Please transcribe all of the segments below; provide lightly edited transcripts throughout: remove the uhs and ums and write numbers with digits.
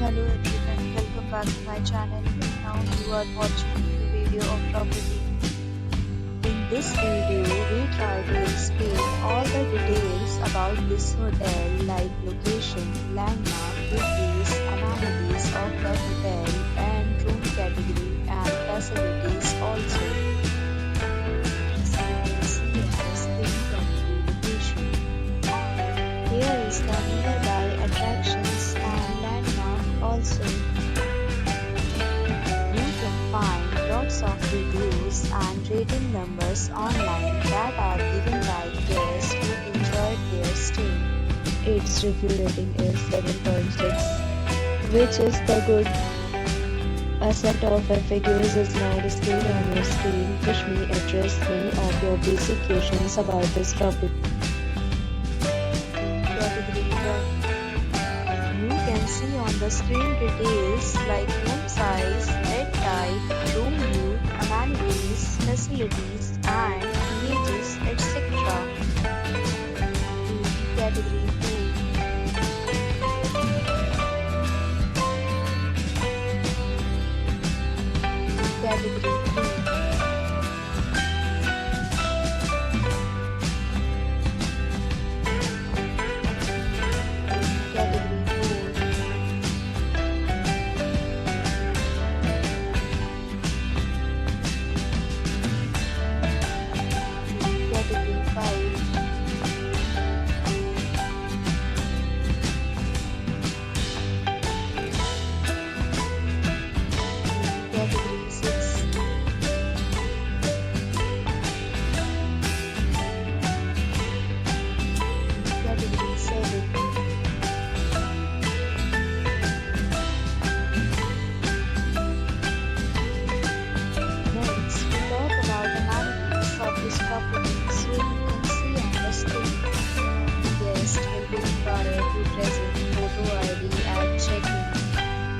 Hello everyone, welcome back to my channel. Now you are watching the video of property. In this video, we try to explain all the details about this hotel like location, landmark, reviews, amenities of the hotel and room category and facilities also. As you can see on the screen property location. Here is the nearby attractions and landmark also. You can find lots of reviews and rating numbers online that are given by guests who enjoyed their stay. Its review rating is 7.6, which is the good. A set of FAQs is now displayed on your screen, which may address many of your basic questions about this topic. Category 1. You can see on the screen details like room size, bed type, room view, amenities, facilities, and images, etc. Category 2. Category 3. Category 5. Category 6. Category 7. Next, we talk about amenities of this property. So you can see on the screen. Guest will be required to present photo ID at check-in.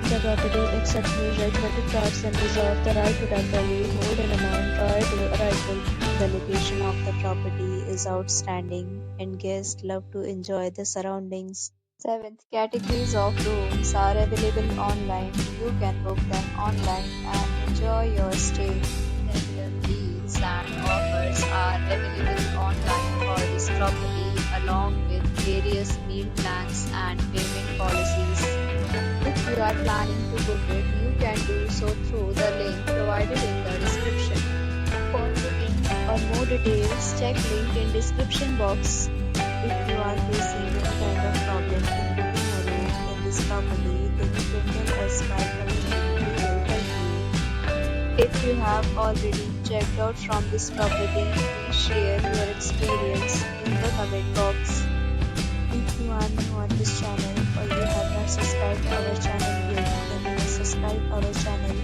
The property accepts major credit cards and reserves the right to temporarily hold an amount prior to arrival. The location of the property is outstanding and guests love to enjoy the surroundings. 7th, categories of rooms are available online. You can book them online and enjoy your stay. Regular deals and offers are available online for this property along with various meal plans and payment policies. If you are planning to book it, you can do so through the link provided in the description. For booking or more details, check link in description box. If you are facing any kind of problem in booking a room in this property, then you can tell us by commenting. We will help you. If you have already checked out from this property, please share your experience in the comment box. If you are new on this channel or you have not subscribed our channel yet, then please subscribe our channel